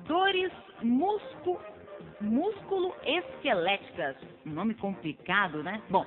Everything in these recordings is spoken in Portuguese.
Dores músculo-esqueléticas. Um nome complicado, né? Bom,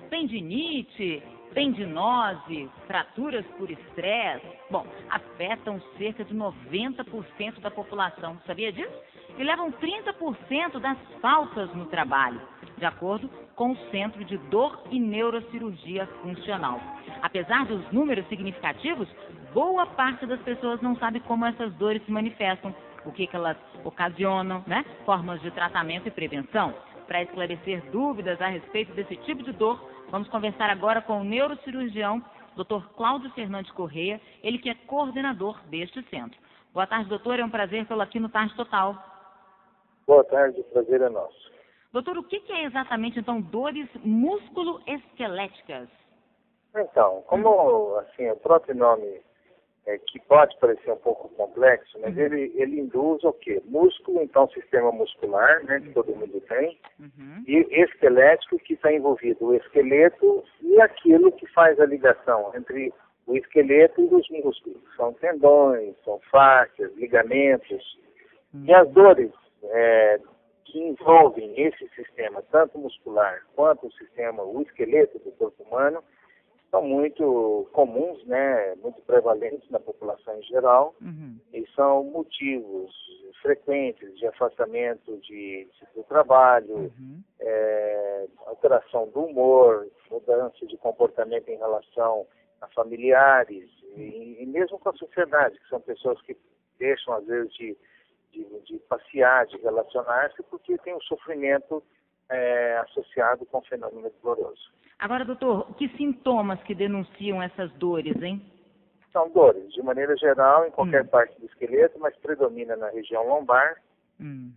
tendinite, tendinose, fraturas por estresse, bom, afetam cerca de 90% da população, sabia disso? E levam 30% das faltas no trabalho, de acordo com o Centro de Dor e Neurocirurgia Funcional. Apesar dos números significativos, boa parte das pessoas não sabe como essas dores se manifestam, o que elas ocasionam, né? Formas de tratamento e prevenção. Para esclarecer dúvidas a respeito desse tipo de dor, vamos conversar agora com o neurocirurgião, Dr. Cláudio Fernandes Correia, ele que é coordenador deste centro. Boa tarde, doutor, é um prazer tê-lo aqui no Tarde Total. Boa tarde, o prazer é nosso. Doutor, o que é exatamente, então, dores músculo-esqueléticas? Então, como assim, o próprio nome que pode parecer um pouco complexo, mas ele induz o quê? Músculo, então, sistema muscular, né, que todo mundo tem, e esquelético, que está envolvido o esqueleto e aquilo que faz a ligação entre o esqueleto e os músculos. São tendões, são fáscias, ligamentos. E as dores que envolvem esse sistema, tanto muscular quanto o esqueleto do corpo humano, são muito comuns, né, muito prevalentes na população em geral, e são motivos frequentes de afastamento do trabalho, alteração do humor, mudança de comportamento em relação a familiares e mesmo com a sociedade, que são pessoas que deixam, às vezes, de passear, de relacionar-se, porque tem um sofrimento associado com o fenômeno doloroso. Agora, doutor, que sintomas que denunciam essas dores, hein? São dores, de maneira geral, em qualquer parte do esqueleto, mas predomina na região lombar.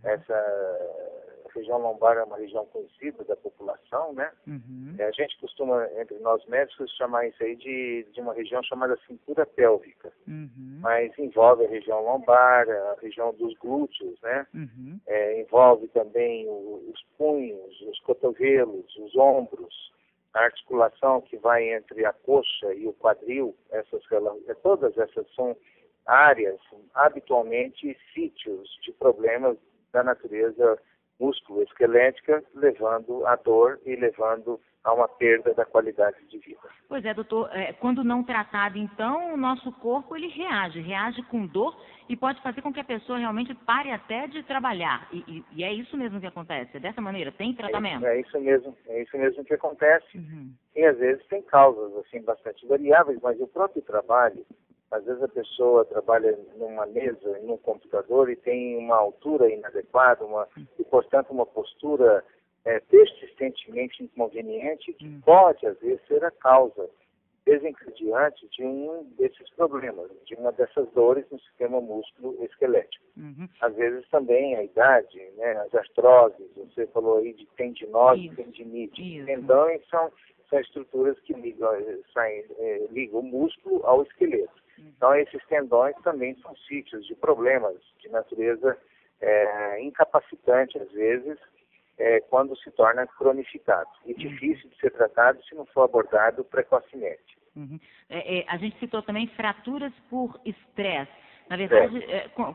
Essa região lombar é uma região conhecida da população, né? A gente costuma, entre nós médicos, chamar isso aí de uma região chamada cintura pélvica. Mas envolve a região lombar, a região dos glúteos, né? Envolve também os punhos, os cotovelos, os ombros, a articulação que vai entre a coxa e o quadril. Todas essas são áreas, habitualmente sítios de problemas da natureza músculo-esquelética, levando à dor e levando a uma perda da qualidade de vida. Pois é, doutor, quando não tratado, então, o nosso corpo ele reage com dor e pode fazer com que a pessoa realmente pare até de trabalhar. E é isso mesmo que acontece, é dessa maneira, tem tratamento? É isso mesmo que acontece. E às vezes tem causas assim bastante variáveis, mas o próprio trabalho, às vezes a pessoa trabalha numa mesa, num computador e tem uma altura inadequada, e portanto uma postura persistentemente inconveniente, que pode às vezes ser a causa desencadeante de um desses problemas, de uma dessas dores no sistema músculo-esquelético. Às vezes também a idade, né, as artroses, você falou aí de tendinose, tendinite. Tendões são estruturas que ligam o músculo ao esqueleto. Então esses tendões também são sítios de problemas de natureza incapacitante, às vezes, quando se torna cronificado e difícil de ser tratado se não for abordado precocemente. A gente citou também fraturas por estresse. Na verdade,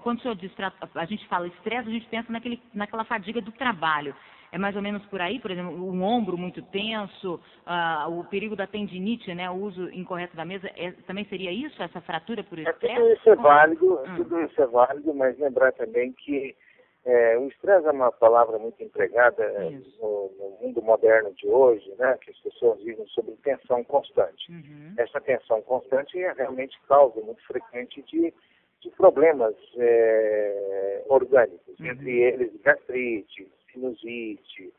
quando o senhor diz a gente fala estresse, a gente pensa naquela fadiga do trabalho. É mais ou menos por aí, por exemplo, um ombro muito tenso, o perigo da tendinite, né, o uso incorreto da mesa, também seria isso, essa fratura por estresse? Tudo isso é válido, mas lembrar também que o estresse é uma palavra muito empregada no mundo moderno de hoje, né, que as pessoas vivem sob tensão constante. Essa tensão constante é realmente causa muito frequente de problemas orgânicos, entre eles gastrite, sinusite,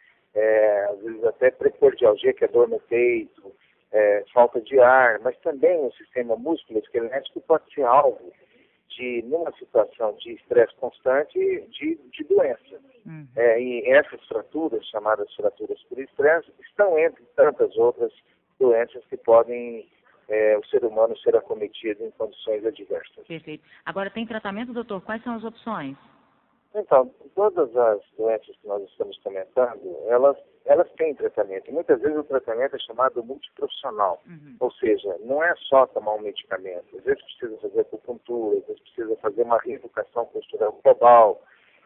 às vezes até precordialgia, que é dor no peito, falta de ar, mas também o sistema músculo-esquelético pode ser alvo numa situação de estresse constante, de doença. E essas fraturas, chamadas fraturas por estresse, estão entre tantas outras doenças que podem o ser humano ser acometido em condições adversas. Perfeito. Agora, tem tratamento, doutor? Quais são as opções? Então, todas as doenças que nós estamos comentando, elas têm tratamento. E muitas vezes o tratamento é chamado multiprofissional. Ou seja, não é só tomar um medicamento. Às vezes precisa fazer acupuntura, às vezes precisa fazer uma reeducação postural global,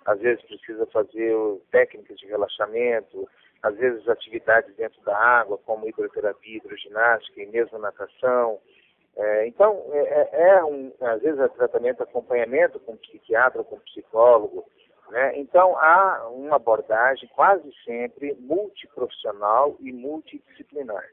às vezes precisa fazer técnicas de relaxamento, às vezes atividades dentro da água, como hidroterapia, hidroginástica e mesmo natação. Então, às vezes é tratamento, acompanhamento com psiquiatra, com psicólogo, né? Então, há uma abordagem quase sempre multiprofissional e multidisciplinar.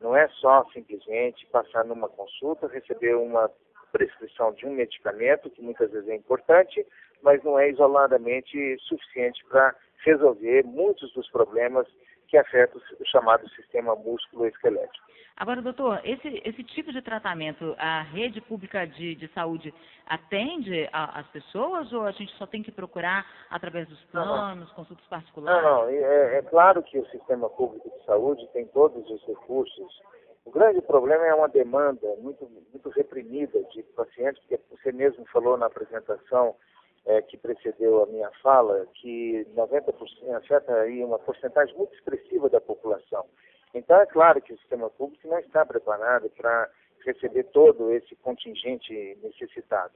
Não é só simplesmente passar numa consulta, receber uma prescrição de um medicamento, que muitas vezes é importante, mas não é isoladamente suficiente para resolver muitos dos problemas que afetam o chamado sistema músculo-esquelético. Agora, doutor, esse tipo de tratamento, a rede pública de saúde atende as pessoas ou a gente só tem que procurar através dos planos, consultas particulares? Não. É claro que o sistema público de saúde tem todos os recursos. O grande problema é uma demanda muito reprimida de pacientes, porque você mesmo falou na apresentação que precedeu a minha fala, que 90% afeta aí uma porcentagem muito expressiva da população. Então, é claro que o sistema público não está preparado para receber todo esse contingente necessitado.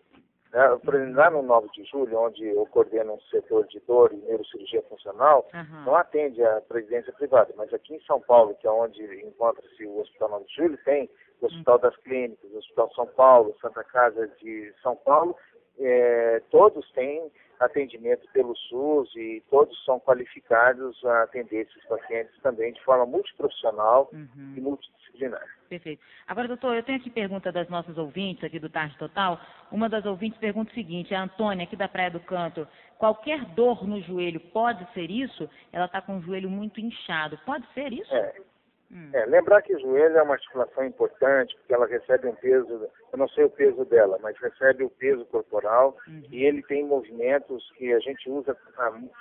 Lá no 9 de julho, onde eu coordeno um setor de dor e neurocirurgia funcional, não atende a previdência privada, mas aqui em São Paulo, que é onde encontra-se o Hospital 9 de Julho, tem o Hospital das Clínicas, o Hospital São Paulo, Santa Casa de São Paulo, todos têm atendimento pelo SUS e todos são qualificados a atender esses pacientes também de forma multiprofissional e multidisciplinar. Perfeito. Agora, doutor, eu tenho aqui pergunta das nossas ouvintes aqui do Tarde Total. Uma das ouvintes pergunta o seguinte, a Antônia, aqui da Praia do Canto, qualquer dor no joelho pode ser isso? Ela está com o joelho muito inchado. Pode ser isso? Lembrar que o joelho é uma articulação importante, porque ela recebe um peso, eu não sei o peso dela, mas recebe o peso corporal e ele tem movimentos que a gente usa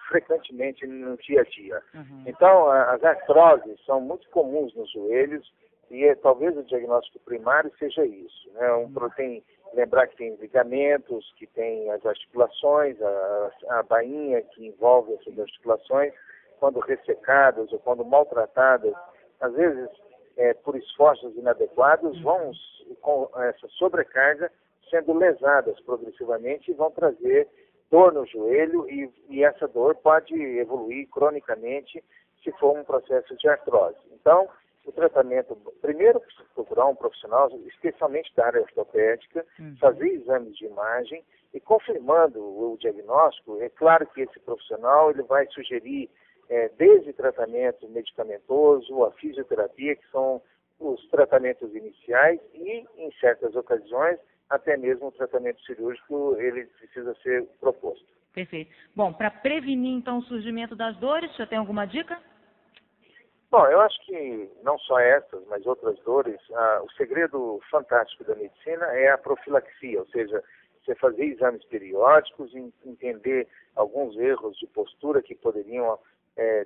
frequentemente no dia a dia. Então, as artroses são muito comuns nos joelhos e talvez o diagnóstico primário seja isso, né? Lembrar que tem ligamentos, que tem as articulações, a bainha que envolve essas articulações, quando ressecadas ou quando maltratadas, às vezes, por esforços inadequados, vão com essa sobrecarga sendo lesadas progressivamente e vão trazer dor no joelho e essa dor pode evoluir cronicamente se for um processo de artrose. Então, o tratamento, primeiro, procurar um profissional, especialmente da área ortopédica, fazer exames de imagem e confirmando o diagnóstico, é claro que esse profissional ele vai sugerir desde tratamento medicamentoso, a fisioterapia, que são os tratamentos iniciais, e, em certas ocasiões, até mesmo o tratamento cirúrgico, ele precisa ser proposto. Perfeito. Bom, para prevenir, então, o surgimento das dores, você tem alguma dica? Bom, eu acho que não só essas, mas outras dores, o segredo fantástico da medicina é a profilaxia, ou seja, você fazer exames periódicos, entender alguns erros de postura que poderiam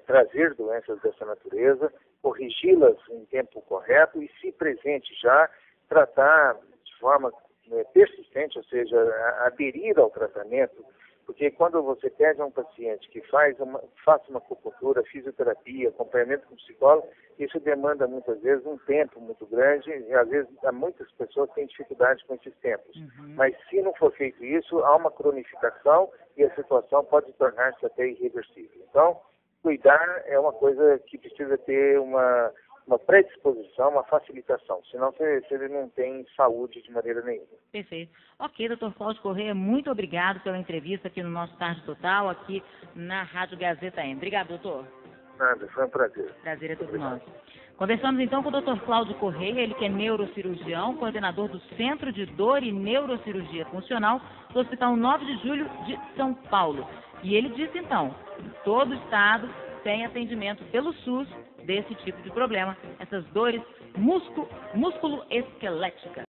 trazer doenças dessa natureza, corrigi-las em tempo correto e, se presente já, tratar de forma persistente, ou seja, aderir ao tratamento, porque quando você pede a um paciente que faça uma acupuntura, fisioterapia, acompanhamento com psicólogo, isso demanda muitas vezes um tempo muito grande e às vezes muitas pessoas têm dificuldade com esses tempos. Mas se não for feito isso, há uma cronificação e a situação pode tornar-se até irreversível. Então, cuidar é uma coisa que precisa ter uma predisposição, uma facilitação, senão você não tem saúde de maneira nenhuma. Perfeito. Ok, doutor Cláudio Correia, muito obrigado pela entrevista aqui no nosso Tarde Total, aqui na Rádio Gazeta M. Obrigado, doutor. Nada, foi um prazer. Prazer é todo nosso. Conversamos então com o Dr. Cláudio Correia, ele que é neurocirurgião, coordenador do Centro de Dor e Neurocirurgia Funcional do Hospital 9 de Julho de São Paulo. E ele disse então, todo o estado tem atendimento pelo SUS desse tipo de problema, essas dores músculo-esqueléticas.